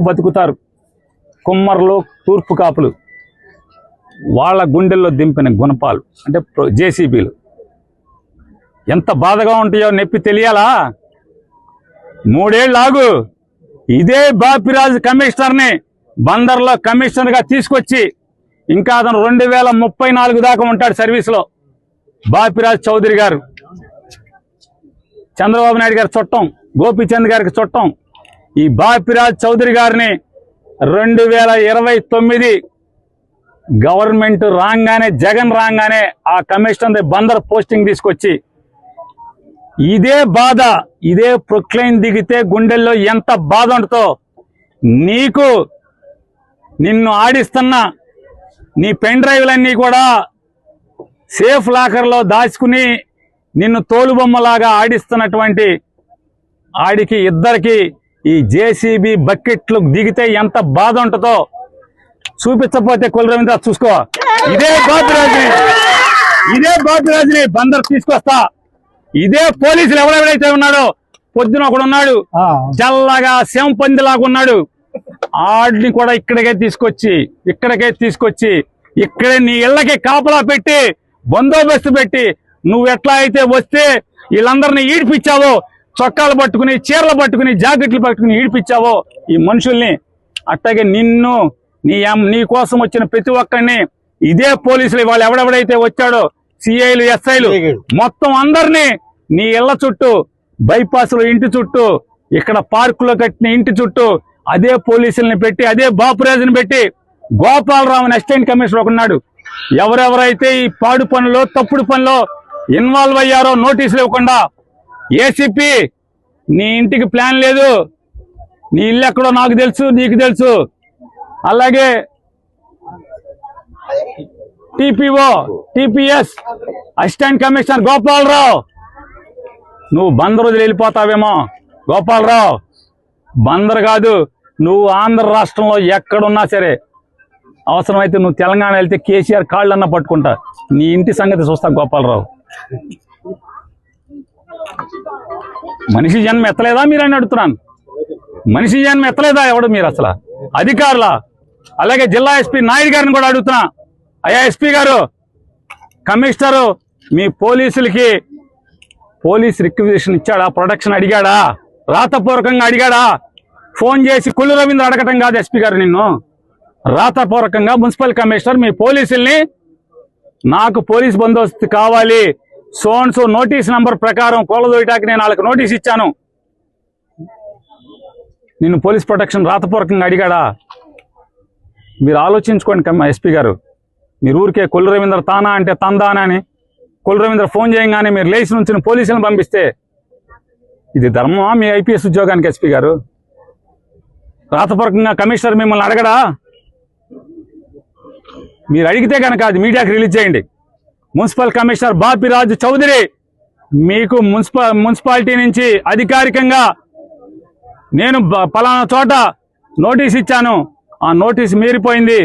బతుకుతారు. కుమ్మర్లు, తూర్పు కాపులు, వాళ్ళ గుండెల్లో దింపిన గుణపాలు అంటే జేసీబీలు ఎంత బాధగా ఉంటాయో నొప్పి తెలియాలా? 3 ఏళ్ళు ఆగు. ఇదే బాపిరాజు కమిషనర్ని బందర్లో కమిషనర్గా తీసుకొచ్చి ఇంకా అతను 2034 దాకా ఉంటాడు సర్వీస్లో. బాపిరాజు చౌదరి గారు చంద్రబాబు నాయుడు గారి చుట్టం, గోపీచంద్ గారికి చుట్టం. ఈ బాపిరాజు చౌదరి గారిని 2029 గవర్నమెంట్ రాగానే, జగన్ రాగానే ఆ కమిషనర్ బందర్ పోస్టింగ్ తీసుకొచ్చి ఇదే బాధ, ఇదే ప్రొక్లైన్ దిగితే గుండెల్లో ఎంత బాధ ఉంటుందో నీకు. నిన్ను ఆడిస్తున్న నీ పెన్ డ్రైవ్లన్నీ కూడా సేఫ్ లాకర్లో దాచుకుని నిన్ను తోలుబొమ్మలాగా ఆడిస్తున్నటువంటి ఆడికి ఇద్దరికి ఈ జేసీబీ బకెట్లు దిగితే ఎంత బాధ ఉంటుందో చూపించకపోతే కుల రవీంద్ర చూసుకో. ఇదే బాపిరాజుని బందర్ తీసుకొస్తా. ఇదే పోలీసులు ఎవరెవరైతే ఉన్నాడో, పొద్దున ఒకడు ఉన్నాడు చల్లగా శంపందిలాగా ఉన్నాడు, ఆడిని కూడా ఇక్కడికే తీసుకొచ్చి ఇక్కడే నీ ఇళ్ళకి కాపలా పెట్టి బందోబస్తు పెట్టి నువ్వు ఎట్లా అయితే వస్తే వీళ్ళందరినీ ఈడిపించావో, చొక్కాలు పట్టుకుని, చీరలు పట్టుకుని, జాకెట్లు పట్టుకుని ఈడిపించావో ఈ మనుషుల్ని, అట్లాగే నిన్ను నీ కోసం వచ్చిన ప్రతి ఒక్కరిని ఇదే పోలీసులు వాళ్ళు ఎవడెవడైతే వచ్చాడో సిఐలు, ఎస్ఐలు మొత్తం అందరినీ నీ ఇళ్ల చుట్టూ, బైపాస్లో ఇంటి చుట్టూ, ఇక్కడ పార్కులో కట్టిన ఇంటి చుట్టూ అదే పోలీసుల్ని పెట్టి, అదే బాపురాజుని పెట్టి, గోపాలరావు అసిస్టెంట్ కమిషనర్ ఒకన్నాడు, ఎవరెవరైతే ఈ పాడు పనులు, తప్పుడు పనులు ఇన్వాల్వ్ అయ్యారో నోటీసులు ఇవ్వకుండా, ఏసీపీ నీ ఇంటికి ప్లాన్ లేదు, నీ ఇల్లు ఎక్కడో నాకు తెలుసు, నీకు తెలుసు, అలాగే TPO, TPS assistant commissioner Gopalarao, నువ్వు బందర్ వదిలి వెళ్ళిపోతావేమో. గోపాలరావు, బందర్ కాదు, నువ్వు ఆంధ్ర రాష్ట్రంలో ఎక్కడున్నా సరే, అవసరమైతే నువ్వు తెలంగాణ వెళ్తే కేసీఆర్ కాళ్ళన్నా పట్టుకుంటా, నీ ఇంటి సంగతి చూస్తా. గోపాలరావు, మనిషి జన్మ ఎత్తలేదా మీరని అడుగుతున్నాను. మనిషి జన్మ ఎత్తలేదా ఎవడు మీరు అసలు? అధికారుల, అలాగే జిల్లా ఎస్పీ నాయుడు గారిని కూడా అడుగుతున్నా, అయ్యా ఎస్పీ గారు, కమిషనరు మీ పోలీసులకి పోలీస్ రిక్వెజిషన్ ఇచ్చాడా? ప్రొటెక్షన్ అడిగాడా? రాతపూర్వకంగా అడిగాడా? ఫోన్ చేసి కుల్లు రవీంద్ర అడగటం కాదు ఎస్పీ గారు, నిన్ను రాతపూర్వకంగా మున్సిపల్ కమిషనర్ మీ పోలీసుల్ని, నాకు పోలీస్ బందోబస్తు కావాలి, సోన్సో నోటీస్ నంబర్ ప్రకారం కోలదోయటానికి నేను వాళ్ళకి నోటీస్ ఇచ్చాను, నిన్ను పోలీస్ ప్రొటెక్షన్ రాతపూర్వకంగా అడిగాడా? మీరు ఆలోచించుకోండి ఎస్పీ గారు. మీరు ఊరికే కుల్లు రవీంద్ర తానా అంటే తందానా అని కుల్లు రవీంద్ర ఫోన్ చేయగానే మీరు లేచి నుంచి పోలీసులను పంపిస్తే ఇది ధర్మమా మీ ఐపీఎస్ ఉద్యోగానికి? ఎస్పీ గారు, రాతపూర్వకంగా కమిషనర్ మిమ్మల్ని అడగడా? మీరు అడిగితే కనుక అది మీడియాకి రిలీజ్ చేయండి. మున్సిపల్ కమిషనర్ బాపిరాజు చౌదరి మీకు మున్సిపాలిటీ నుంచి అధికారికంగా నేను పలానా చోట నోటీస్ ఇచ్చాను, ఆ నోటీస్ మీరిపోయింది,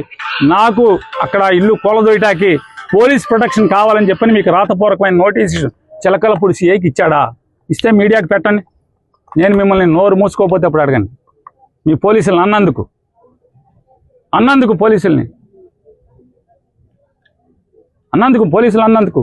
నాకు అక్కడ ఇల్లు కూలదోయటానికి పోలీస్ ప్రొటెక్షన్ కావాలని చెప్పని మీకు రాతపూర్వకమైన నోటీస్ చిలకలపూడి సిఐకి ఇచ్చాడా? ఇస్తే మీడియాకి పెట్టండి. నేను మిమ్మల్ని నోరు మూసుకోకపోతే అప్పుడు అడగండి. మీ పోలీసులను అన్నందుకు పోలీసులు అన్నందుకు